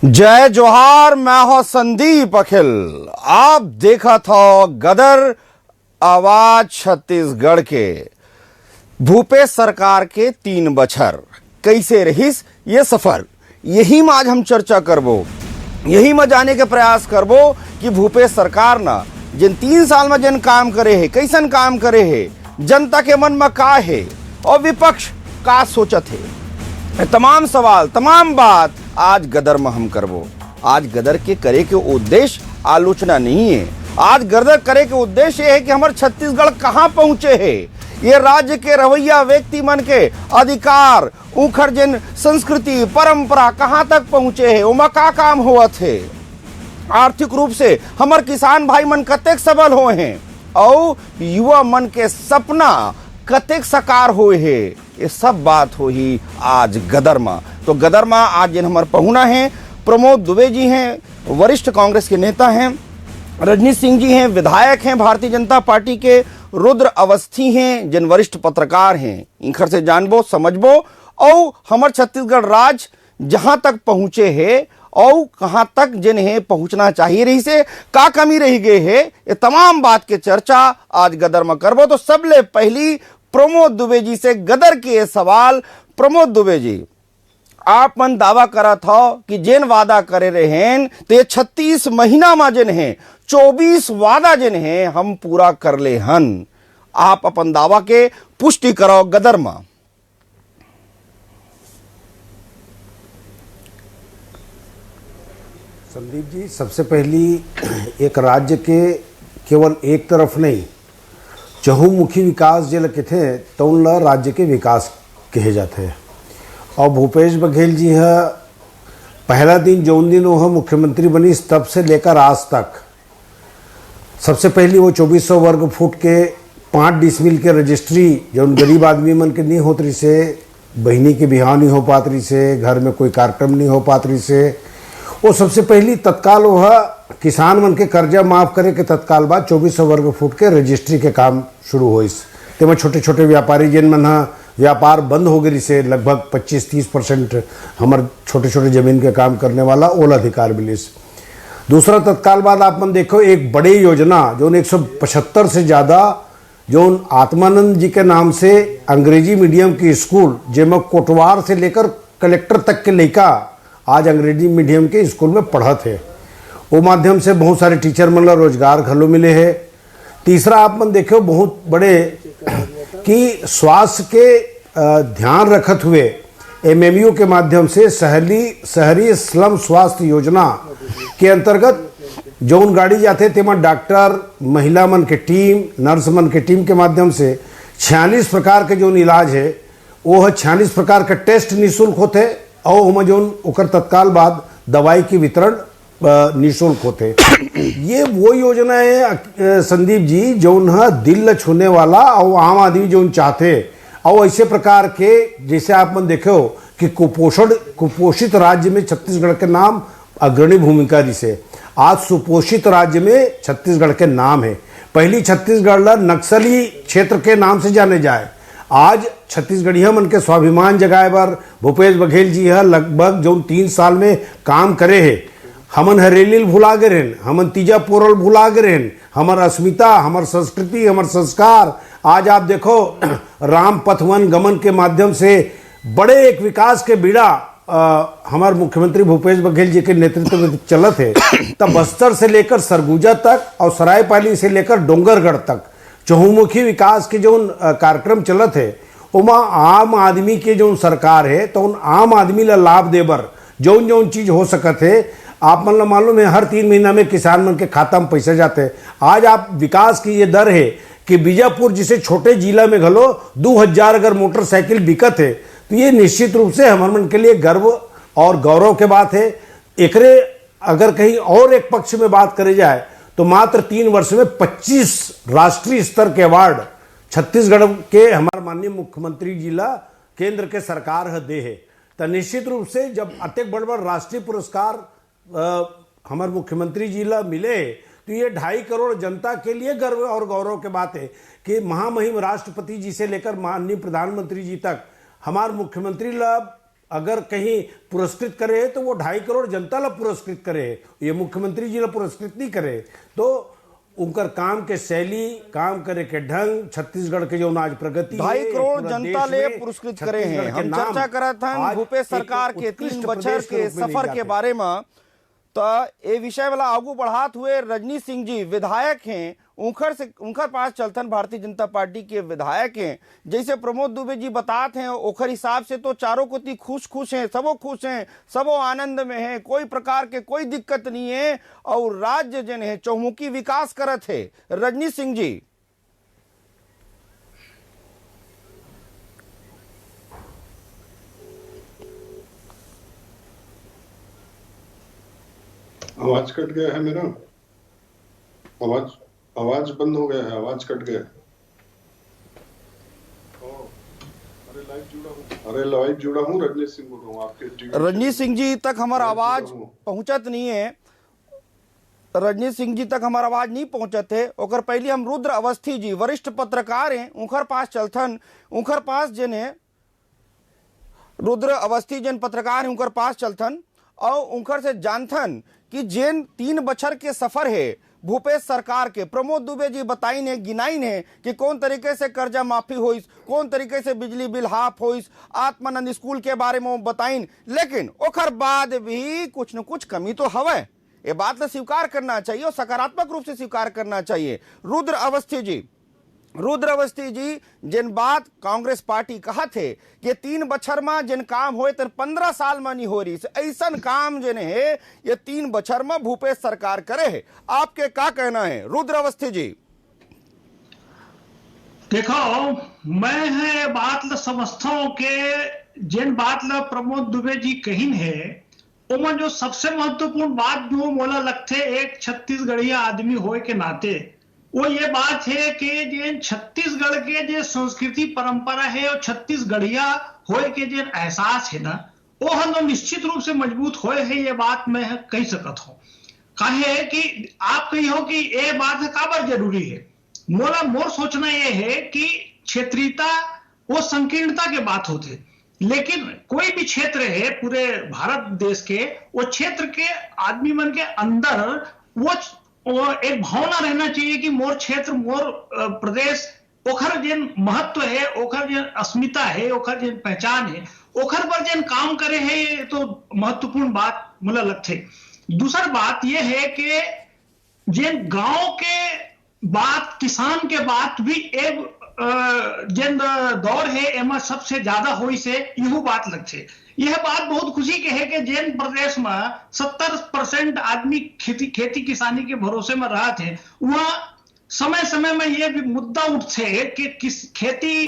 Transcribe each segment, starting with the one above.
जय जोहार। मैं हूं संदीप अखिल। आप देखा था गदर आवाज छत्तीसगढ़ के भूपेश सरकार के 3 बछर कैसे रहीस ये सफर। यही में आज हम चर्चा करबो, यही में जाने के प्रयास करबो कि भूपेश सरकार ना जिन 3 साल में जिन काम करे है, कैसन काम करे है, जनता के मन में का है और विपक्ष का सोचत है। तमाम सवाल, तमाम बात आज गदर में हम करबो। आज गदर के करे के उद्देश्य आलोचना नहीं है। आज गदर करे के उद्देश्य है कि हमारे छत्तीसगढ़ कहाँ पहुंचे है, ये राज्य के रवैया, व्यक्ति मन के अधिकार, उखड़ जिन संस्कृति परंपरा कहाँ तक पहुंचे है, उमा का काम हुआ थे, आर्थिक रूप से हमारे किसान भाई मन कतेक सबल हुए हैं और युवा मन के सपना कतेक साकार हुए है। ये सब बात हो ही आज गदर में। तो गदर में आज जिन हमारे पहुना हैं, प्रमोद दुबे जी हैं, वरिष्ठ कांग्रेस के नेता हैं, रजनीश सिंह जी हैं, विधायक हैं भारतीय जनता पार्टी के, रुद्र अवस्थी हैं जिन वरिष्ठ पत्रकार हैं। इनखर से जानबो समझबो और हमारे छत्तीसगढ़ राज्य जहां तक पहुंचे है और कहां तक जिन्हें पहुंचना चाहिए रही से का कमी रही गई है, ये तमाम बात के चर्चा आज गदर में करबो। तो सबले पहली प्रमोद दुबे जी से गदर के सवाल। प्रमोद दुबे जी, आप मन दावा करा था कि जिन वादा करे रहें ते 36 महीना में जिन है 24 वादा जिन है हम पूरा कर ले हन। आप अपन दावा के पुष्टि करो गदर में। संदीप जी, सबसे पहली एक राज्य के केवल एक तरफ नहीं, चहुमुखी विकास जे लगे थे तो उन राज्य के विकास कहे जाते हैं। और भूपेश बघेल जी है पहला दिन जौन दिन वो मुख्यमंत्री बनी तब से लेकर आज तक सबसे पहली वो 2400 वर्ग फुट के 5 डिसमिल के रजिस्ट्री जो गरीब आदमी मन के नहीं होत रही से, बहनी के बिहाव नहीं हो पात रही से, घर में कोई कार्यक्रम नहीं हो पात रही से, वो सबसे पहली तत्काल वह किसान मन के कर्जा माफ करे के तत्काल बाद 2400 वर्ग फुट के रजिस्ट्री के काम शुरू हो। तेमें छोटे छोटे व्यापारी जिन मन व्यापार बंद हो गई से लगभग 25-30% हमारे छोटे छोटे जमीन के काम करने वाला ओला अधिकार मिले। दूसरा तत्काल बाद आप मन देखो एक बड़ी योजना जो 175 से ज़्यादा जो आत्मानंद जी के नाम से अंग्रेजी मीडियम की स्कूल जिसमें कोटवार से लेकर कलेक्टर तक के लड़का आज अंग्रेजी मीडियम के स्कूल में पढ़ा थे, वो माध्यम से बहुत सारे टीचर मन ला रोजगार घलो मिले है। तीसरा आप मन देखो बहुत बड़े कि स्वास्थ्य के ध्यान रखत हुए एमएमयू के माध्यम से शहरी स्लम स्वास्थ्य योजना के अंतर्गत जौन गाड़ी जाते तेमा डॉक्टर, महिला मन के टीम, नर्स मन के टीम के माध्यम से 46 प्रकार के जौन इलाज है वो 46 प्रकार के टेस्ट निःशुल्क होते और हम जौन ओकर तत्काल बाद दवाई की वितरण निःशुल्क होते। ये वो योजना है संदीप जी जौन है दिल ल छूने वाला और आम आदमी जौन चाहते और ऐसे प्रकार के जैसे आप मन देखो कि कुपोषित राज्य में छत्तीसगढ़ के नाम अग्रणी भूमिका जिसे आज सुपोषित राज्य में छत्तीसगढ़ के नाम है। पहली छत्तीसगढ़ नक्सली क्षेत्र के नाम से जाने जाए, आज छत्तीसगढ़िया मन के स्वाभिमान जगाए बर भूपेश बघेल जी है लगभग जो 3 साल में काम करे है। हमन हरेलील भुला गए रहन, हमन तीजा पोरल भुला गए रहन, हमार अस्मिता, हमार संस्कृति, हमार संस्कार। आज आप देखो राम पथवन गमन के माध्यम से बड़े एक विकास के बीड़ा हमारे मुख्यमंत्री भूपेश बघेल जी के नेतृत्व में चलत है। तब बस्तर से लेकर सरगुजा तक और सरायपाली से लेकर डोंगरगढ़ तक चहुमुखी विकास के जो कार्यक्रम चलत है उमा आम आदमी के जो सरकार है तो उन आम आदमी ला लाभ देबर जौन जौन चीज हो सकत है। आप मन ला मालूम है हर 3 महीना में किसान मन के खाता में पैसा जाते हैं। आज आप विकास की ये दर है कि बीजापुर जिसे छोटे जिला में घलो 2000 अगर मोटरसाइकिल बिकत है तो ये निश्चित रूप से हमारे मन के लिए गर्व और गौरव के बात है। एकरे अगर कहीं और एक पक्ष में बात करी जाए तो मात्र 3 वर्ष में 25 राष्ट्रीय स्तर के अवार्ड छत्तीसगढ़ के हमारे माननीय मुख्यमंत्री जी ला केंद्र के सरकार है दे है। तो निश्चित रूप से जब अत्यंत बड़ राष्ट्रीय पुरस्कार हमारे मुख्यमंत्री जी ला मिले तो ये 2.5 करोड़ जनता के लिए गर्व और गौरव की बात है कि महामहिम राष्ट्रपति जी से लेकर माननीय प्रधानमंत्री जी तक हमारे मुख्यमंत्री ला अगर कहीं पुरस्कृत करे तो वो 2.5 करोड़ जनता ला पुरस्कृत करे, ये मुख्यमंत्री जी ला पुरस्कृत नहीं करे। तो उनकर काम के शैली, काम करे के ढंग, छत्तीसगढ़ के जो आज प्रगति 2.5 करोड़ जनता ले पुरस्कृत करे हैं। हम चर्चा करत हन भूपेश सरकार के 3 बछर के सफर के बारे में। तो ये विषय वाला आगू बढ़ात हुए रजनी सिंह जी विधायक हैं, उनकर पास चलतन भारतीय जनता पार्टी के विधायक हैं। जैसे प्रमोद दुबे जी बताते हैं ओखर हिसाब से तो चारों को खुश हैं, सबो खुश हैं, सबो आनंद में हैं, कोई प्रकार के कोई दिक्कत नहीं है और राज्य जन है चौमुखी विकास करत है। रजनी सिंह जी आवाज कट गया है मेरा, आवाज बंद हो गया है, आवाज कट गया। अरे लाइव जुड़ा हूँ, रजनी सिंह बोल रहा हूँ आपके। रजनी सिंह जी तक हमारा आवाज पहुंचत नहीं है, रजनी सिंह जी तक हमारा आवाज नहीं पहुंचत है। और पहले हम रुद्र अवस्थी जी वरिष्ठ पत्रकार हैं, उनकर पास चलथन, उनकर पास जन है रुद्र अवस्थी जन पत्रकार हैं, उनकर पास चलथन और उनकर से जानथन कि जिन 3 बछर के सफर है भूपेश सरकार के। प्रमोद दुबे जी बताइन है, गिनाइन है कि कौन तरीके से कर्जा माफी होइस, कौन तरीके से बिजली बिल हाफ होइस, आत्मानंद स्कूल के बारे में बताइन। लेकिन ओखर बाद भी कुछ न कुछ कमी तो हवे, ये बात तो स्वीकार करना चाहिए और सकारात्मक रूप से स्वीकार करना चाहिए। रुद्र अवस्थी जी जिन बात कांग्रेस पार्टी कहा थे कि 3 बछर में जिन काम होए तो 15 साल में नहीं हो रही, ऐसा काम जिन है ये 3 बछर में भूपेश सरकार करे है। आपके क्या कहना है रुद्र अवस्थी जी? देखो, मैं है बात ल समझता हूं कि जिन बात ल प्रमोद दुबे जी कहीन है उमन जो सबसे महत्वपूर्ण बात जो मोला लगते एक छत्तीसगढ़िया आदमी होए के नाते वो ये बात है कि जो छत्तीसगढ़ के जो संस्कृति परंपरा है और छत्तीसगढ़िया होए के जो एहसास है ना वो हम निश्चित रूप से मजबूत होए है। ये बात मैं कह सकता हूँ। काहे कि आप कही हो कि ये बात काबर जरूरी है। मोर सोचना ये है कि क्षेत्रीयता वो संकीर्णता के बात होते, लेकिन कोई भी क्षेत्र है पूरे भारत देश के, वो क्षेत्र के आदमी मन के अंदर वो एक भावना रहना चाहिए कि मोर क्षेत्र, मोर प्रदेश, ओखर जिन महत्व है, ओखर जिन अस्मिता है, ओखर जिन पहचान है, ओखर पर जिन काम करे है, ये तो महत्वपूर्ण बात मुझे लगते। दूसरा बात यह है कि जिन गांव के बात, किसान के बात भी एक जिन दौर है एमा सबसे ज्यादा होई से यह बात लगते। यह बात बहुत खुशी के है कि जिन प्रदेश में 70% आदमी खेती किसानी के भरोसे में रहा थे, वहां समय समय में यह भी मुद्दा उठते कि खेती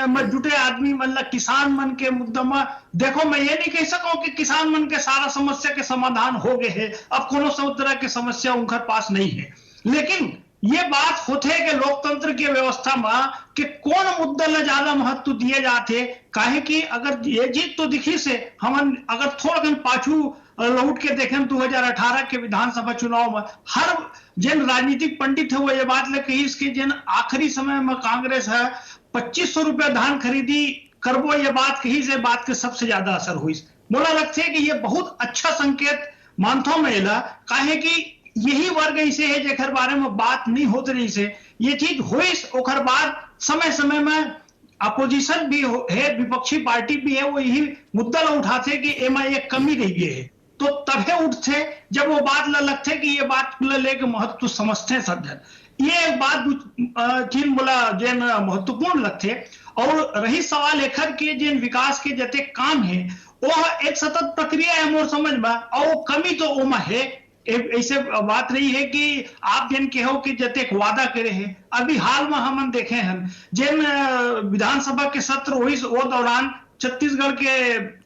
में जुटे आदमी मतलब किसान मन के मुद्दा में। देखो, मैं ये नहीं कह सकूं कि किसान मन के सारा समस्या के समाधान हो गए हैं, अब कोनो सब तरह की समस्या उनके पास नहीं है, लेकिन ये बात होते है कि लोकतंत्र की व्यवस्था में कि कौन मुद्दा ला ज्यादा महत्व दिए जाते। काहे कि अगर ये जीत तो दिखी से हम अगर थोड़ा दिन पाछू लौट के देखें 2018 के विधानसभा चुनाव में हर जिन राजनीतिक पंडित है वो ये बात लेके इसके जिन आखिरी समय में कांग्रेस है 2500 रुपया धान खरीदी करबो, ये बात कही से बात के सबसे ज्यादा असर हुई। मोला लगता है कि ये बहुत अच्छा संकेत मानता हूं मैं, काहे कि यही वर्ग ऐसे है जेकर बारे में बात नहीं होते रही से ये चीज हुई। ओखर बाद समय समय में अपोजिशन भी है, विपक्षी पार्टी भी है, वो यही मुद्दा उठाते कि एमा एक कमी रह गई है, तो तभी उठते जब वो बात लगते कि ये बात लेके महत्व समझते सब जन। ये एक बात जिन बोला जिन महत्वपूर्ण लगते। और रही सवाल एखर के जिन विकास के जते काम है वो एक सतत प्रक्रिया है मोर समझ में, और कमी तो ओमा है। ऐसे बात रही है कि आप जिन के हो कि जते वादा करे हैं, अभी हाल में हम देखे हैं जिन विधानसभा के सत्र हुई वो दौरान छत्तीसगढ़ के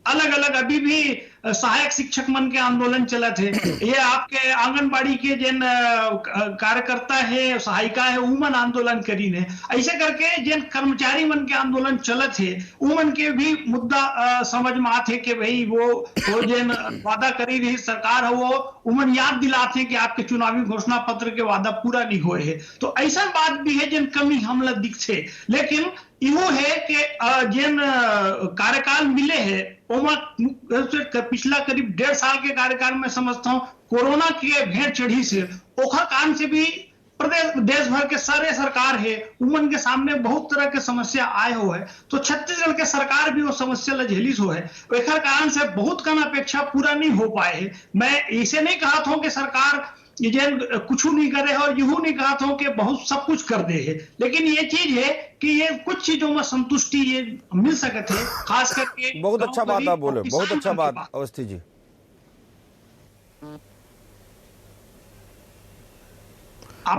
अलग अलग अभी भी सहायक शिक्षक मन के आंदोलन चला थे। ये आपके आंगनबाड़ी के जिन कार्यकर्ता है, सहायिका है, उमन आंदोलन करी ने, ऐसे करके जिन कर्मचारी मन के आंदोलन चलत है उमन के भी मुद्दा समझ में आते कि भाई वो जिन वादा करी रही सरकार है वो उमन याद दिलाते कि आपके चुनावी घोषणा पत्र के वादा पूरा नहीं हुए है। तो ऐसा बात भी है जिन कमी हम लोग दिखते, लेकिन इहो है कि जिन कार्यकाल मिले हैं ओमा पिछला करीब 1.5 साल के कार्यकाल में समझता हूँ कोरोना की भेंट चढ़ी से ओखा कान से भी प्रदेश देश भर के सारे सरकार है उमन के सामने बहुत तरह के समस्या आए हो है तो छत्तीसगढ़ के सरकार भी वो समस्या ल झेलिस हो है एकर कारण से बहुत कम अपेक्षा पूरा नहीं हो पाए है। मैं इसे नहीं कहा था कि सरकार ये कुछ नहीं करे और यूं नहीं कहा था कि बहुत सब कुछ कर दे है, लेकिन ये चीज है कि ये कुछ चीजों में संतुष्टि ये मिल सकते है, खास करके बहुत अच्छा बात आप बोले, बहुत अच्छा बात अवस्थी जी।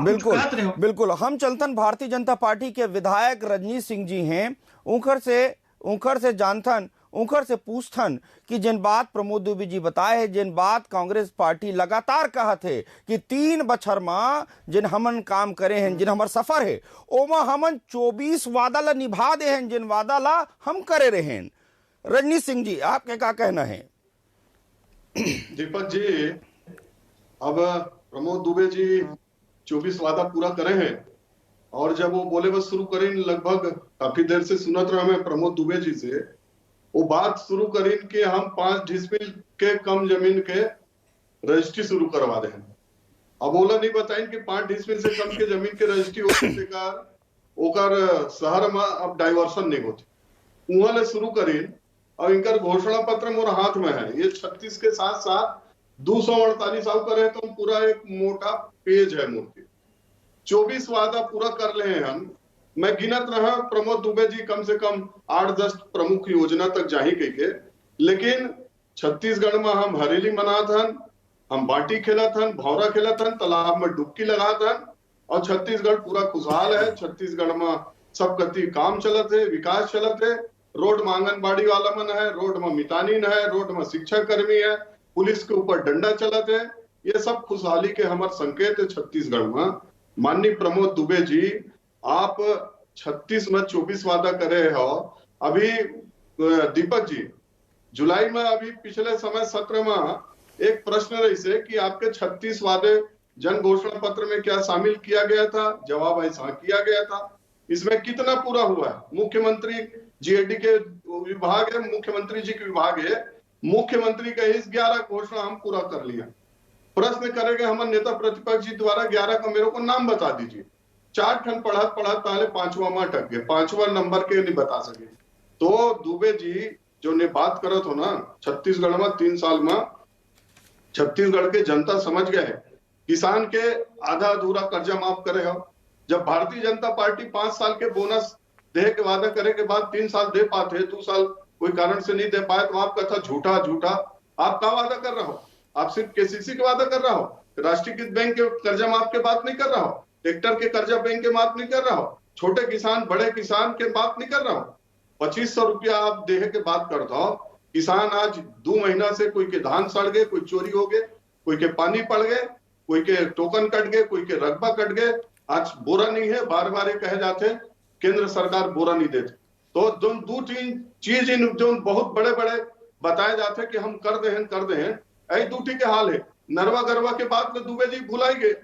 बिल्कुल बिल्कुल। हम चलतन भारतीय जनता पार्टी के विधायक रजनीश सिंह जी हैं, उनकर से जानथन, उनकर से पूछथन कि जिन बात प्रमोद दुबे जी बताए है, जिन बात कांग्रेस पार्टी लगातार कहा थे कि 3 बछर में जिन हमन काम करे हैं, जिन हमार सफर है ओमा हमन 24 वादा ला निभा दे हैं, जिन वादा ला हम करे रहे हैं। रजनीश सिंह जी आपके क्या कहना है? दीपक जी, अब प्रमोद दुबे जी 24 वादा पूरा करे हैं और जब वो बोले बस शुरू करें, लगभग काफी देर से सुनत रहा मैं प्रमोद दुबे जी से, वो बात शुरू करें कि हम 5 डिसमिल के कम जमीन के रजिस्ट्री शुरू करवा दें। अब बोला नहीं बताइन कि 5 डिसमिल से कम के जमीन के रजिस्ट्री ओकर शहर में अब डाइवर्सन नहीं होती वहां ले शुरू करें। और इनकर घोषणा पत्र मोर हाथ में है, ये 36 के साथ साथ 248 आउ करे तो पूरा एक मोटा पेज है मूर्ति। 24 वादा पूरा कर ले हैं हम। मैं गिनत रहा प्रमोद दुबे जी कम से कम 8-10 प्रमुख योजना तक जाही के, लेकिन छत्तीसगढ़ में हम हरेली मनात हन, हम बाटी खेलत हन, भौरा खेलत हन, तालाब में डुबकी लगात हन और छत्तीसगढ़ पूरा खुशहाल है। छत्तीसगढ़ में सब कति काम चलत है, विकास चलत है, रोड में आंगनबाड़ी वाला मन है, रोड में मितानीन है, रोड में शिक्षा कर्मी है, पुलिस के ऊपर डंडा चलत है। ये सब खुशहाली के हमारे संकेत है छत्तीसगढ़ में। माननीय प्रमोद दुबे जी, आप 36 में 24 वादा करे हो। अभी दीपक जी, जुलाई में अभी पिछले समय सत्र में एक प्रश्न रही से कि आपके 36 वादे जन घोषणा पत्र में क्या शामिल किया गया था? जवाब ऐसा किया गया था। इसमें कितना पूरा हुआ है? मुख्यमंत्री जीएडी के विभाग है, मुख्यमंत्री जी के विभाग है, मुख्यमंत्री का इस 11 घोषणा हम पूरा कर लिया। प्रश्न करेंगे हमारे नेता प्रतिपक्ष जी द्वारा 11 का मेरे को नाम बता दीजिए। 4 ठन पढ़ा पहले 5वां में अटक गए, 5वां नंबर के नहीं बता सके। तो दुबे जी जो ने बात करत हो ना, छत्तीसगढ़ में 3 साल में छत्तीसगढ़ के जनता समझ गए है, किसान के आधा अधूरा कर्जा माफ करे हो। जब भारतीय जनता पार्टी 5 साल के बोनस दे के वादा करे के बाद 3 साल दे पाते, 2 साल कोई कारण से नहीं दे पाए, तो आप कहता झूठा झूठा। आप क्या वादा कर रहा हो? आप सिर्फ केसीसी के वादा कर रहा हो, राष्ट्रीयकृत बैंक के कर्जा माफ के बात नहीं कर रहा हो, ट्रैक्टर के कर्जा बैंक के बात नहीं कर रहा हो, छोटे किसान बड़े किसान के बात नहीं कर रहा हो। 2500 रुपया आप देहे के बात करता हो। किसान आज 2 महीना से कोई के धान सड़ गए, कोई चोरी हो गए, कोई के पानी पड़ गए, कोई के टोकन कट गए, कोई के रकबा कट गए। आज बोरा नहीं है, बार बार ये कहे जाते केंद्र सरकार बोरा नहीं देते। तो 2-3 चीज इन जो बहुत बड़े बड़े बताए जाते कि हम कर दे हैं, ऐ दूटी के हाल है। नरवा गरवा के बाद में दुबे जी भुलाई गए।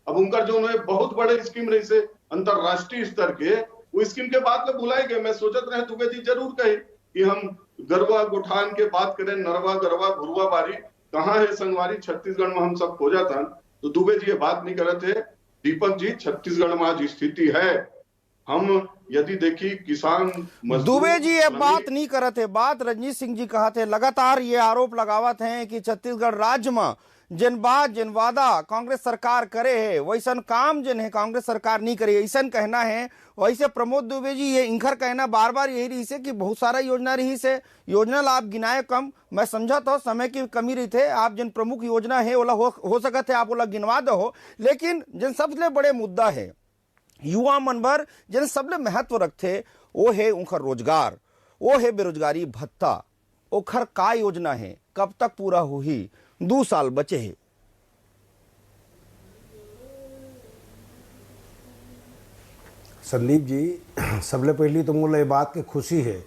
अब उनका जो बहुत बड़े स्कीम रही से अंतरराष्ट्रीय स्तर के, वो स्कीम के बाद में भुलाई गए। मैं सोचत रहे दुबे जी जरूर कहे कि हम गरवा गुठान के बात करें, नरवा गरवा घुरवा बारी कहाँ है संगवारी, छत्तीसगढ़ में हम सब खो जाता। तो दुबे जी ये बात नहीं करे थे। दीपक जी, छत्तीसगढ़ में आज स्थिति है, हम यदि देखी किसान दुबे जी ये बात नहीं करते, बात रजनीश सिंह जी कहते, लगातार ये आरोप लगावत हैं कि छत्तीसगढ़ राज्य में जिन वादा कांग्रेस सरकार करे है वैसन काम जिन है कांग्रेस सरकार नहीं करे, ऐसा कहना है। वैसे प्रमोद दुबे जी ये इनकर कहना बार बार यही रही से कि बहुत सारा योजना रही से, योजना ला आप गिनाए कम। मैं समझा तो समय की कमी रही थे, आप जिन प्रमुख योजना है ओला हो सकते आप ओला गिनवा दो, लेकिन जिन सबसे बड़े मुद्दा है युवा मन भर जिन सबले महत्व रखते वो है उनकर रोजगार, वो है बेरोजगारी भत्ता। ओखर का योजना है, कब तक पूरा हुई? 2 साल बचे हैं। संदीप जी, सबले पहली तो मुझे ये बात की खुशी है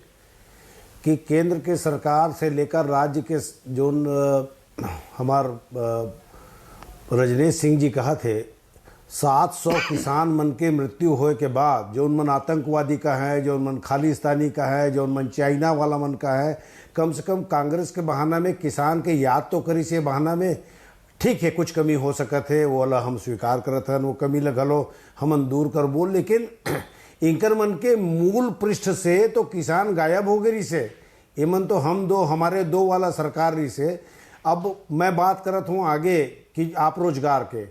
कि केंद्र के सरकार से लेकर राज्य के जो हमार रजनीश सिंह जी कहा थे, 700 किसान मन के मृत्यु होए के बाद जो मन आतंकवादी का है, जो मन खालिस्तानी का है, जो मन चाइना वाला मन का है, कम से कम कांग्रेस के बहाना में किसान के याद तो करी से बहाना में ठीक है कुछ कमी हो सकत है, वो वाला हम स्वीकार करत हन, वो कमी लगलो हम दूर कर बोल, लेकिन इंकर मन के मूल पृष्ठ से तो किसान गायब हो गई से। ये मन तो हमारे दो वाला सरकार रही से। अब मैं बात करत हूँ आगे कि आप रोजगार के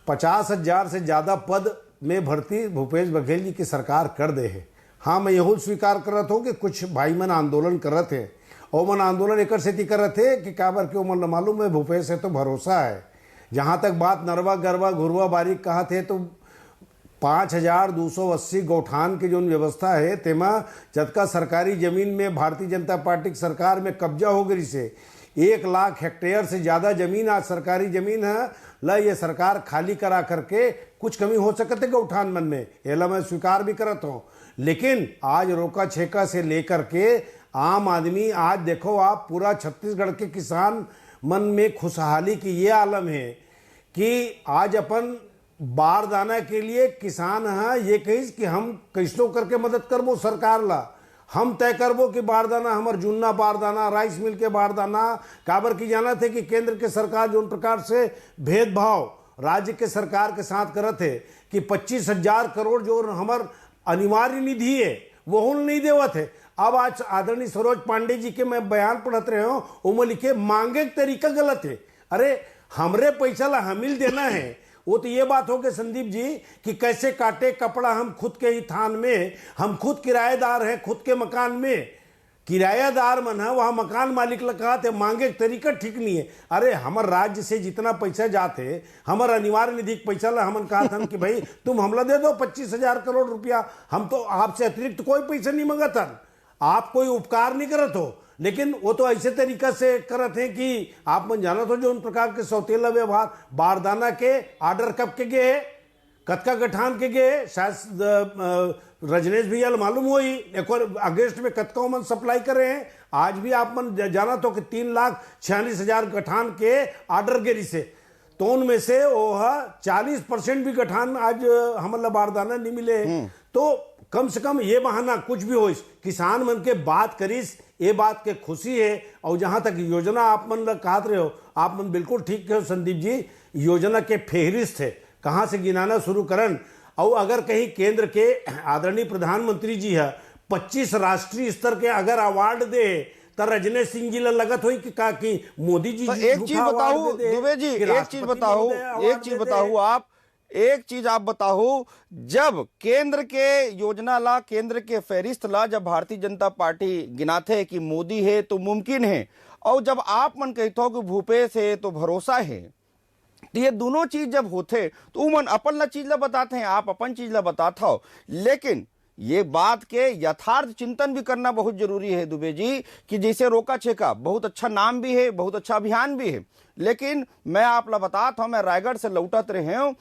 50,000 से ज़्यादा पद में भर्ती भूपेश बघेल जी की सरकार कर दे है। हाँ, मैं यही स्वीकार करत हूँ कि कुछ भाई मन आंदोलन करत है, और मन आंदोलन एक सेती करत है कि काबर के मन मालूम है भूपेश से तो भरोसा है। जहाँ तक बात नरवा गरवा घुरवा बारीक कहा थे तो 5,280 गौठान की जो व्यवस्था है तेमा जतका सरकारी जमीन में भारतीय जनता पार्टी की सरकार में कब्जा हो गई से 1 लाख हेक्टेयर से ज़्यादा जमीन आज सरकारी जमीन है ला ये सरकार खाली करा करके कुछ कमी हो सकते गौठान मन में, एला मैं स्वीकार भी करत हूँ। लेकिन आज रोका छेका से लेकर के आम आदमी, आज देखो आप पूरा छत्तीसगढ़ के किसान मन में खुशहाली की ये आलम है कि आज अपन बारदाना के लिए किसान है ये कहिस कि हम कैसो करके मदद करबो सरकार ला, हम तय करबो कि बारदाना हमार जुन्ना बारदाना राइस मिल के बारदाना काबर की जाना थे कि केंद्र के सरकार जो प्रकार से भेदभाव राज्य के सरकार के साथ करत है कि 25,000 करोड़ जो हमार अनिवार्य निधि है वो नहीं देवत है। अब आज आदरणीय सरोज पांडे जी के मैं बयान पढ़त रहे हो, उनमें लिखे मांगे का तरीका गलत है। अरे हमरे पैसा ला हमिल देना है, वो तो ये बात हो गई संदीप जी कि कैसे काटे कपड़ा हम खुद के ही थान में, हम खुद किराएदार हैं खुद के मकान में, किराएदार मन है वहाँ मकान मालिक लगा थे, मांगे तरीका ठीक नहीं है। अरे हमार राज्य से जितना पैसा जाते हमार अनिवार्य निधि पैसा ला हमन कहा था कि भाई तुम हमला दे दो 25,000 करोड़ रुपया, हम तो आपसे अतिरिक्त कोई पैसा नहीं मंगत हन, आप कोई उपकार नहीं करत हो। लेकिन वो तो ऐसे तरीका से करत हैं कि आप मन जानत हो जो उन प्रकार के सौतेला व्यवहार बारदाना के आर्डर कब के गए, कतका गठान के गए, शायद रजनेश भैया मालूम हुई एक और अगस्त में कतका मन सप्लाई कर रहे हैं। आज भी आप मन जाना तो कि 3,46,000 गठान के आर्डर गिरी से, तो उनमें से वो 40% भी गठान आज हमला बारदाना नहीं मिले। तो कम से कम ये बहाना कुछ भी हो किसान मन के बात करीस, ये बात के खुशी है। और जहां तक योजना आप मन कहते रहे हो, आप मन बिल्कुल ठीक कहो संदीप जी, योजना के फेहरिस्त है कहाँ से गिनाना शुरू करन। और अगर कहीं केंद्र के आदरणीय प्रधानमंत्री जी है 25 राष्ट्रीय स्तर के अगर अवार्ड दे तो रजनेश सिंह जी लगत हुई कि का कि मोदी जी तो एक चीज बताओ दुबे जी, एक चीज आप बताओ, जब केंद्र के योजना ला, केंद्र के फहरिस्त ला जब भारतीय जनता पार्टी गिनाते है कि मोदी है तो मुमकिन है, और जब आप मन कहते हो कि भूपेश है तो भरोसा है, तो ये दोनों चीज जब होते तो मन अपन ला चीज ला बताते हैं, आप अपन चीज ला बताता हो। लेकिन ये बात के यथार्थ चिंतन भी करना बहुत जरूरी है दुबे जी, कि जैसे रोका छेका बहुत अच्छा नाम भी है, बहुत अच्छा अभियान भी है, लेकिन मैं आप ला बताता हूं, मैं रायगढ़ से लौटत रहे हूं,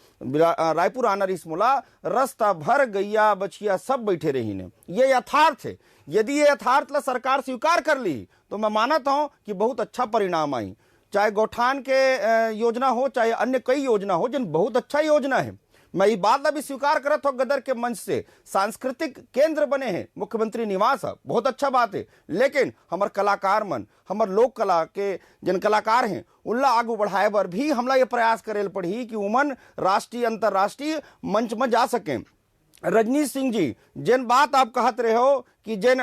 रायपुर आना रिस मोला रास्ता भर गैया बछिया सब बैठे रही ने। ये यथार्थ है। यदि ये यथार्थ ला सरकार स्वीकार कर ली तो मैं मानता हूं कि बहुत अच्छा परिणाम आई, चाहे गौठान के योजना हो चाहे अन्य कई योजना हो, जिन बहुत अच्छा योजना है। मैं ये बात भी स्वीकार करत हूं, गदर के मंच से सांस्कृतिक केंद्र बने हैं, मुख्यमंत्री निवास है, बहुत अच्छा बात है। लेकिन हमार कलाकार मन, हमार लोक कला के जिन कलाकार हैं उनला आगू बढ़ाए बर भी हमला ये प्रयास करेल पड़ी कि उमन राष्ट्रीय अंतर्राष्ट्रीय मंच में जा सकें। रजनीश सिंह जी, जिन बात आप कहत रहे हो कि जिन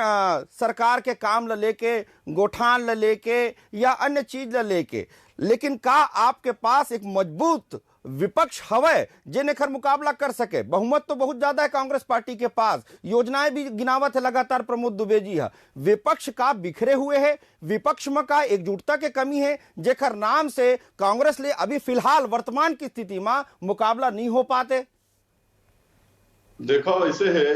सरकार के काम ला लेके, गोठान ला लेके या अन्य चीज ला लेके, लेकिन का आपके पास एक मजबूत विपक्ष हवे जिन एकर मुकाबला कर सके? बहुमत तो बहुत ज्यादा है कांग्रेस पार्टी के पास, योजनाएं भी गिनावत है लगातार प्रमोद दुबे जी है। विपक्ष का बिखरे हुए है, विपक्ष में का एकजुटता के कमी है, जेकर नाम से कांग्रेस ले अभी फिलहाल वर्तमान की स्थिति में मुकाबला नहीं हो पाते। देखो ऐसे है,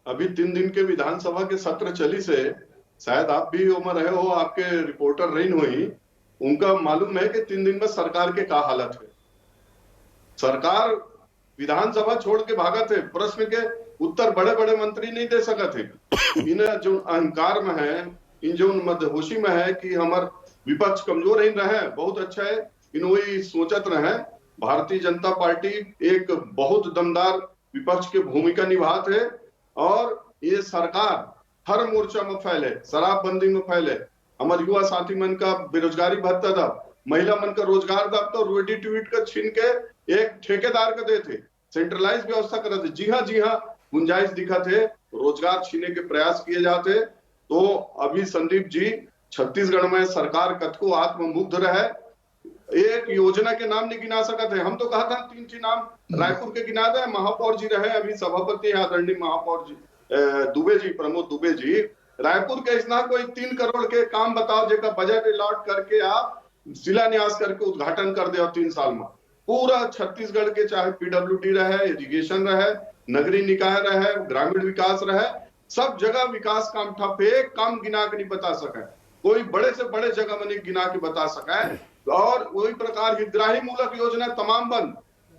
अभी 3 दिन के विधानसभा के सत्र चली से, शायद आप भी उम्र रहे हो, आपके रिपोर्टर रही हुई, उनका मालूम है कि 3 दिन में सरकार के का हालत है। सरकार विधानसभा छोड़ के भागत है, प्रश्न के उत्तर बड़े बड़े मंत्री नहीं दे सकत है। इन जो अहंकार में है, इन जो मदहोशी में है कि हमार विपक्ष कमजोर ही रहे, बहुत अच्छा है, इन वही सोचत रहे, भारतीय जनता पार्टी एक बहुत दमदार विपक्ष की भूमिका निभाते है और ये सरकार हर मोर्चा में फैले, शराबबंदी में फैले, हमारे युवा साथी मन का बेरोजगारी भत्ता दा, महिला मन का रोजगार दा, तो रोडी ट्वीट का छीन के एक ठेकेदार का देते, सेंट्रलाइज व्यवस्था करते। जी हाँ, गुंजाइश दिखा थे, रोजगार छीने के प्रयास किए जाते। तो अभी संदीप जी छत्तीसगढ़ में सरकार कतको आत्ममुग्ध रहे, एक योजना के नाम नहीं गिना सकते हैं। हम तो कहा था 3 नाम रायपुर के गिना दे, महापौर जी रहे, अभी सभापति आदरणीय महापौर जी दुबे जी, प्रमोद दुबे जी, रायपुर के इसना कोई 3 करोड़ के काम बताओ जेका बजट अलॉट करके आप शिलान्यास करके उद्घाटन कर दे 3 साल में। पूरा छत्तीसगढ़ के चाहे पीडब्ल्यूडी रहे, इरिगेशन रहे, नगरीय निकाय रहे, ग्रामीण विकास रहे, सब जगह विकास काम ठप, एक काम गिना के नहीं बता सके, कोई बड़े से बड़े जगह में नहीं गिना के बता सके। और वही प्रकार हितग्राही मूलक योजना तमाम बंद।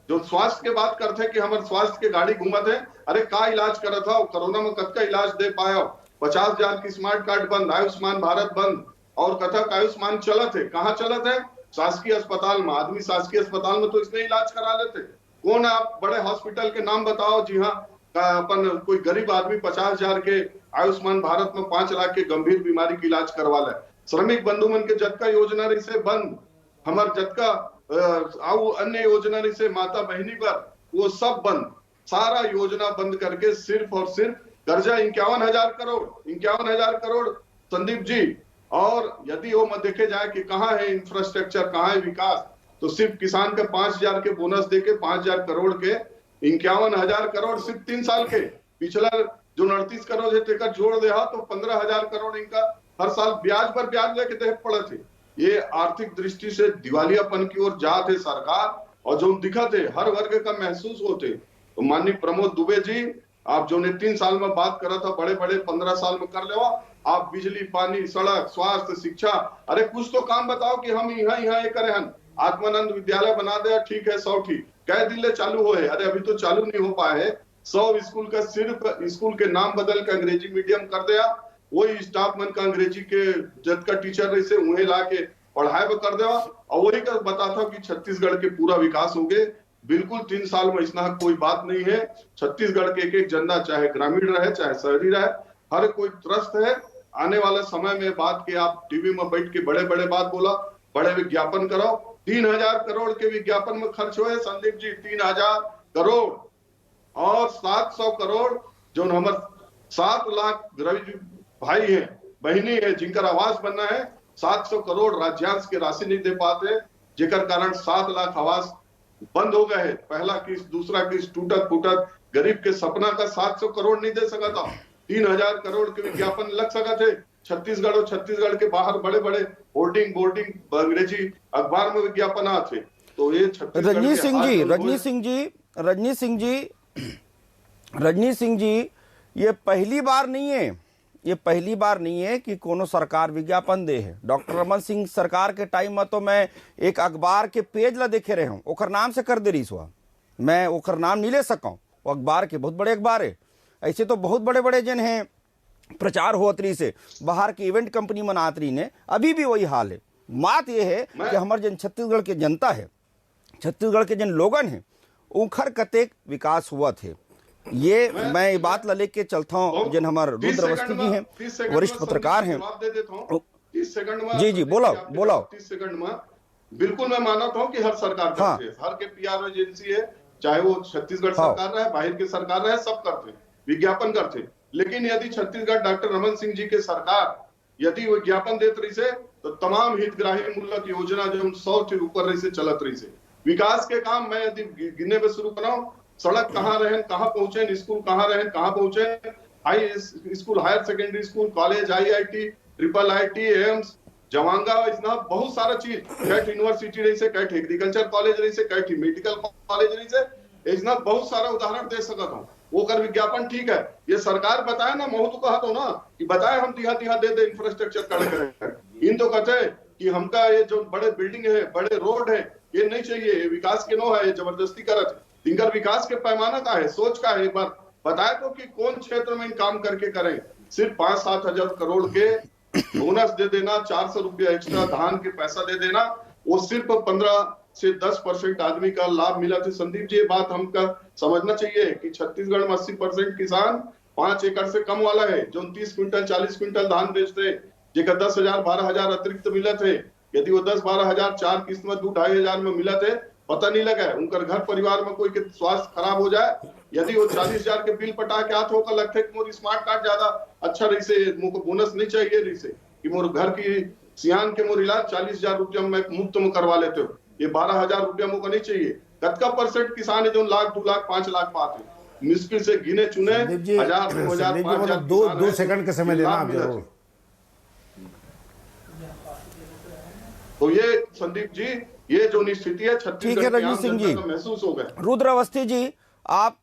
जो स्वास्थ्य के बात करते कि हमारे स्वास्थ्य के गाड़ी घूमत है, अरे का इलाज करत था कोरोना में, कत का इलाज दे पाया, 50,000 की स्मार्ट कार्ड बंद, आयुष्मान भारत बंद, और कथक आयुष्मान चलत है, कहाँ चलत है? शासकीय अस्पताल में। आदमी शासकीय अस्पताल में तो इसमें इलाज करा लेते। कौन आप बड़े हॉस्पिटल के नाम बताओ? जी हाँ, अपन कोई गरीब आदमी 50,000 के आयुष्मान भारत में 5 लाख के गंभीर बीमारी की इलाज करवा ले। श्रमिक बंधु मन के जतका योजना रही से बंद, हमार जतका अन्य योजना रही से माता बहनी पर, वो सब बंद, सारा योजना बंद करके सिर्फ और सिर्फ कर्जा 51,000 करोड़ संदीप जी। और यदि वो में देखे जाए कि कहाँ है इंफ्रास्ट्रक्चर, कहाँ है विकास, तो सिर्फ किसान के 5,000 के बोनस देके 5,000 करोड़ के 51,000 करोड़ सिर्फ 3 साल के, पिछला जो 38 करोड़ है तेकर जोड़ दे तो 15,000 करोड़ इनका हर साल ब्याज पर ब्याज लेके दे पड़े थे। ये आर्थिक दृष्टि से दिवालियापन की ओर जाते सरकार, और जो दिखते हर वर्ग का महसूस होते। तो माननीय प्रमोद दुबे जी, आप जो ने 3 साल में बात करा था, बड़े बड़े 15 साल में कर ले, आप बिजली, पानी, सड़क, स्वास्थ्य, शिक्षा, अरे कुछ तो काम बताओ कि हम यहाँ ये करे हन। आत्मानंद विद्यालय बना दे, ठीक है, 100 ठीक, कई दिन चालू हो है, अरे अभी तो चालू नहीं हो पाए है। 100 स्कूल का सिर्फ स्कूल के नाम बदल के अंग्रेजी मीडियम कर दिया, वही स्टाफ मन का अंग्रेजी के जद का टीचर रही से उन्हें ला के पढ़ाई पर कर देवा, और वही का बताता कि छत्तीसगढ़ के पूरा विकास हो गए। बिल्कुल 3 साल में इसना कोई बात नहीं है। छत्तीसगढ़ के एक जनता, चाहे ग्रामीण रहे चाहे शहरी रहे, हर कोई त्रस्त है। आने वाले समय में बात के आप टीवी में बैठ के बड़े बड़े बात बोला, बड़े विज्ञापन करो, 3,000 करोड़ के विज्ञापन में खर्च हुए संदीप जी, 3,000 करोड़, और 700 करोड़ जो हमारे 7 लाख गरीब भाई हैं, बहनी है, जिनका आवास बनना है, 700 करोड़ राज्यांश के राशि नहीं दे पाते, जेकर कारण 7 लाख आवास बंद हो गए हैं। पहला किस्त, दूसरा किस्त, टूटत फूटत गरीब के सपना का 700 करोड़ नहीं दे सका था। 3,000 करोड़ के विज्ञापन लग सका थे छत्तीसगढ़, और छत्तीसगढ़ के बाहर बड़े बड़े होर्डिंग अंग्रेजी अखबार में विज्ञापन आते। तो ये रजनी सिंह जी, ये पहली बार नहीं है कि कोनो सरकार विज्ञापन दे है। डॉक्टर रमन सिंह सरकार के टाइम में तो मैं एक अखबार के पेज ला देखे रहे हूँ, ओकर नाम से कर दे रही सुहा, मैं ओकर नाम नहीं ले सका। वो अखबार के बहुत बड़े अखबार है, ऐसे तो बहुत बड़े बड़े जन हैं, प्रचार होत रही से बाहर की इवेंट कंपनी मनात रही ने, अभी भी वही हाल है। बात यह है कि हमारे जन छत्तीसगढ़ के जनता है, छत्तीसगढ़ के जन लोगन है, उखर कतेक विकास हुआ थे। ये मैं बात ला लेके चलता हूँ, जिन हमारे रुद्र अवस्थी जी हैं, वरिष्ठ पत्रकार हैं। 30 सेकंड में जी बोलो 30 सेकंड में बिल्कुल मैं मानता हूँ कि हर सरकार करती है, हर के पीआर एजेंसी है, चाहे वो छत्तीसगढ़ सरकार रहे, बाहर की सरकार रहे, सब करते विज्ञापन करते। लेकिन यदि छत्तीसगढ़ डॉक्टर रमन सिंह जी के सरकार यदि विज्ञापन देते रही से, तो तमाम हितग्राही मूलक योजना जो 100 से ऊपर रही से चलत रही से, विकास के काम मैं यदि गिनने में शुरू कराऊं, सड़क कहाँ रहे, कहाँ पहुंचे, स्कूल कहाँ रहे, कहाँ पहुंचे, high school, higher secondary school, college, IIT, triple IIT, AIIMS, जवांगा, इतना बहुत सारा चीज, कैट यूनिवर्सिटी रही से, कैट एग्रीकल्चर कॉलेज रही से, कैट मेडिकल कॉलेज रही से, इतना बहुत सारा उदाहरण दे सकता हूँ। वो कर विज्ञापन ठीक है, ये सरकार बताए ना, महू तो कहा तो ना कि बताए हम तिहा दे इंफ्रास्ट्रक्चर करें। इन तो कहते कि हमका ये जो बड़े बिल्डिंग है, बड़े रोड है, ये नहीं चाहिए, विकास के नो है, ये जबरदस्ती करत। इनका विकास के पैमाना का है, सोच का है, एक बार बताए तो कि कौन क्षेत्र में इन काम करके करें। सिर्फ 5-7 हजार करोड़ के बोनस दे देना, 400 रुपया एक्स्ट्रा धान के पैसा दे देना, वो सिर्फ 15 से 10% आदमी का लाभ मिला था। संदीप जी, ये बात हमका समझना चाहिए कि छत्तीसगढ़ में 80% किसान 5 एकड़ से कम वाला है, जो 30 क्विंटल 40 क्विंटल धान बेचते, जेकर 10,000 12,000 अतिरिक्त मिला थे। यदि वो 10-12,000 4 किस्त में 2-2.5 में मिला थे, पता नहीं लगा उनकर घर परिवार में कोई के स्वास्थ्य खराब हो जाए। यदि वो 40,000 के बिल पटा के आते होकर लगते कि मोर स्मार्ट कार्ड ज्यादा अच्छा रही से, मुझको बोनस नहीं चाहिए रही से कि मोर घर की सियान के मोर इलाज 40,000 रुपया में मुफ्त में करवा लेते हो, ये 12,000 रुपया मुझको नहीं चाहिए। कतका परसेंट किसान है जो 1 लाख 2 लाख 5 लाख पाते, मुश्किल से गिने चुने 1,000 2,000 5,000 दो सेकंड का समय देना आप जरूर। तो ये संदीप जी, ये जो स्थिति है ठीक है छत्तीसगढ़ की आम रजनी सिंह जनता जी, को महसूस हो गया। रुद्र अवस्थी जी, आप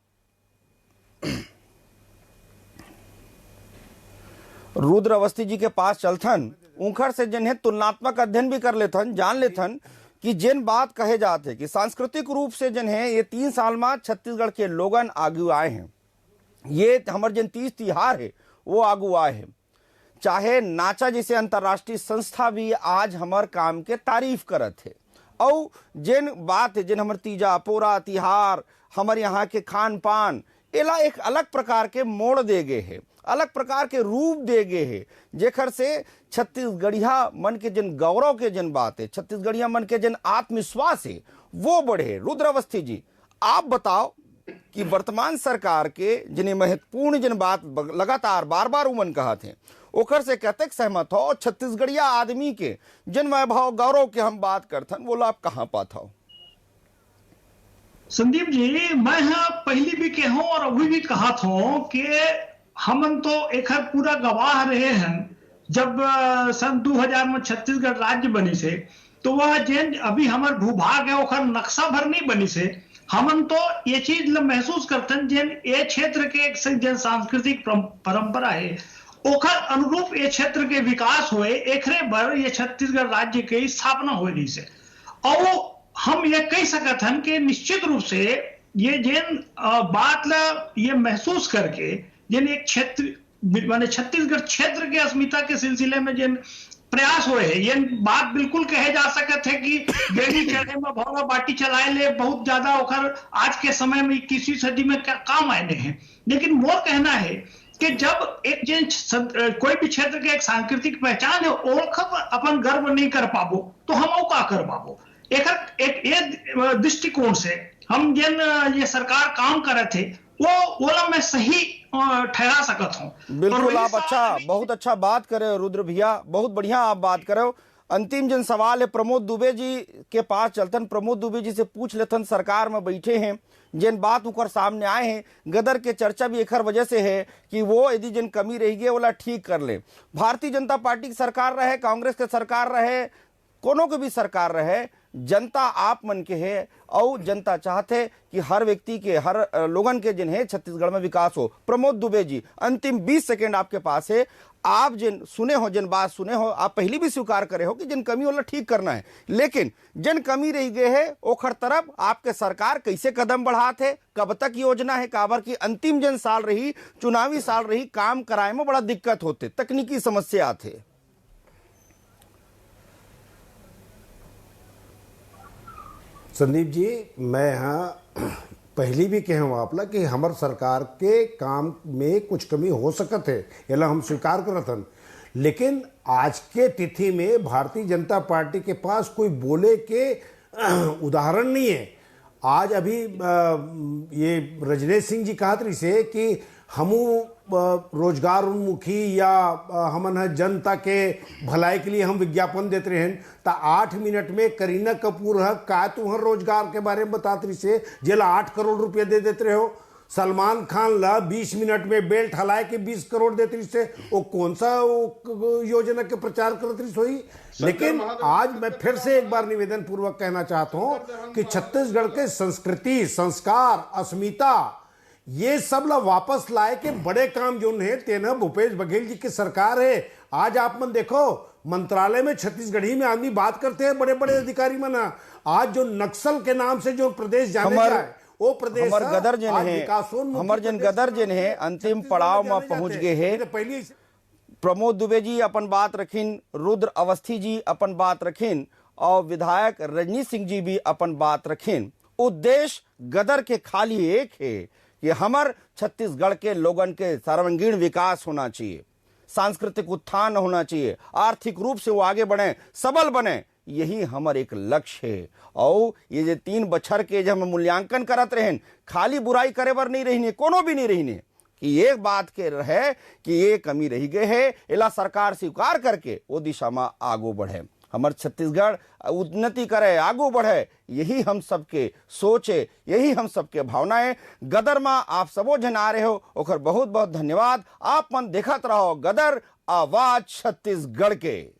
रुद्र अवस्थी जी के पास चलथन, उनखर से जिन्हें तुलनात्मक अध्ययन भी कर लेथन, जान लेथन कि जिन बात कहे जाते कि सांस्कृतिक रूप से जिन्हें ये 3 साल में छत्तीसगढ़ के लोगन आगू आए हैं, ये हमारे जिन 30 तिहार है वो आगू आए हैं। चाहे नाचा जैसे अंतर्राष्ट्रीय संस्था भी आज हमार काम के तारीफ करत है, और जिन बात है जिन हमार तीजा पोरा तिहार हमारे यहाँ के खान पान एला एक अलग प्रकार के मोड़ दे गए है, अलग प्रकार के रूप दे गए है, जेखर से छत्तीसगढ़िया मन के जिन गौरव के जिन बात है, छत्तीसगढ़िया मन के जिन आत्मविश्वास है वो बढ़े। रुद्र अवस्थी जी, आप बताओ कि वर्तमान सरकार के जिन्हें महत्वपूर्ण जिन बात लगातार बार बार उमन कहा थे, ओखर से कहते सहमत हो, छत्तीसगढ़िया आदमी के जिन वैभव गौरव के हम बात करथन वो आप कहाँ पाता हो? संदीप जी, मैं पहली भी कहूं और अभी भी कहा था कि हमन तो एक पूरा गवाह रहे हैं। जब सन 2000 में छत्तीसगढ़ राज्य बनी से, तो वह जिन अभी हमारे भूभाग है ओखर नक्शा भर नहीं बनी से, हमन तो ये चीज महसूस करते हैं जिन ये क्षेत्र के एक जन सांस्कृतिक परंपरा है ओखर अनुरूप ये क्षेत्र के विकास हुए, एकरे भर ये छत्तीसगढ़ राज्य के स्थापना हुई से। और हम ये कह सकते हैं कि निश्चित रूप से ये जिन बात ला ये महसूस करके जिन एक क्षेत्र माने छत्तीसगढ़ क्षेत्र के अस्मिता के सिलसिले में जिन प्रयास हुए हैं, ये बात बिल्कुल कहे जा सकते है कि बेड़ी चढ़े में भौरा बाटी चलाए ले बहुत ज्यादा ओखर आज के समय में 21वीं सदी में क्या काम आने हैं। लेकिन मोर कहना है कि जब एक जिन कोई भी क्षेत्र के एक सांस्कृतिक पहचान है ओखर अपन गर्व नहीं कर पाबो तो हम का कर पाबो। एक दृष्टिकोण से हम जिन ये सरकार काम करे थे वो मैं सही ठहरा सकत हूँ। बिल्कुल, आप अच्छा, बहुत अच्छा बात करे हो रुद्र भैया, बहुत बढ़िया आप बात करे हो। अंतिम जन सवाल है प्रमोद दुबे जी के पास चलतन, प्रमोद दुबे जी से पूछ लेथन, सरकार में बैठे हैं, जिन बात ऊपर सामने आए हैं, गदर के चर्चा भी एक वजह से है कि वो यदि जिन कमी रही गई वो ठीक कर ले। भारतीय जनता पार्टी की सरकार रहे, कांग्रेस के सरकार रहे, कोनो के भी सरकार रहे, जनता आप मन के है और जनता चाहते कि हर व्यक्ति के हर लोगन के जिन है छत्तीसगढ़ में विकास हो। प्रमोद दुबे जी, अंतिम 20 सेकंड आपके पास है। आप जिन सुने हो, जिन बात सुने हो, आप पहले भी स्वीकार करे हो कि जिन कमी वाला ठीक करना है, लेकिन जिन कमी रही गए है ओखर तरफ आपके सरकार कैसे कदम बढ़ाते, कब तक योजना है, काबर की अंतिम जिन साल रही, चुनावी साल रही, काम कराए में बड़ा दिक्कत होते, तकनीकी समस्या आते। संदीप जी, मैं यहाँ पहली भी कहूँ आपला कि हमार सरकार के काम में कुछ कमी हो सकत है, एला हम स्वीकार करत हन, लेकिन आज के तिथि में भारतीय जनता पार्टी के पास कोई बोले के उदाहरण नहीं है। आज अभी ये रजनीश सिंह जी कहत रही से कि हमू रोजगार उन्मुखी या हमन जनता के भलाई के लिए हम विज्ञापन देते रहे, तो 8 मिनट में करीना कपूर है का तुहर रोजगार के बारे में बताते रही से जेला 8 करोड़ रुपये दे देते रहे हो। सलमान खान ला 20 मिनट में बेल्ट हलाए के 20 करोड़ देते रही से, वो कौन सा योजना के प्रचार करते रही सोई। लेकिन आज मैं फिर से एक बार निवेदन पूर्वक कहना चाहता हूं कि छत्तीसगढ़ के संस्कृति, संस्कार, अस्मिता ये सब ला वापस लाए के बड़े काम जो है तेना भूपेश बघेल जी की सरकार है। आज आप मन देखो मंत्रालय में छत्तीसगढ़ी में आदमी बात करते हैं, बड़े बड़े अधिकारी मना। आज जो नक्सल के नाम से जो प्रदेश जाने जाए वो प्रदेश हमर गदर जन गदर जिन है अंतिम पड़ाव में पहुंच गए हैं। प्रमोद दुबे जी अपन बात रखिन, रुद्र अवस्थी जी अपन बात रखिन, और विधायक रजनी सिंह जी भी अपन बात रखें। उद्देश्य गदर के खाली एक है कि हमर छत्तीसगढ़ के लोगन के सर्वांगीण विकास होना चाहिए, सांस्कृतिक उत्थान होना चाहिए, आर्थिक रूप से वो आगे बढ़े, सबल बने, यही हमर एक लक्ष्य है। और ये जो 3 बछर के जब हम मूल्यांकन करत रहें, खाली बुराई करे बर नहीं रहीने, कोनो भी नहीं रहीने, कि एक बात के रहे कि ये कमी रही गए है, इला सरकार स्वीकार करके वो दिशा में आगू बढ़े, हमर छत्तीसगढ़ उन्नति करे, आगू बढ़े, यही हम सबके सोचे, यही हम सबके भावनाएं। गदर में आप सबो जन आ रहे हो, ओकर बहुत बहुत धन्यवाद। आप मन देखत रहो गदर, आवाज छत्तीसगढ़ के।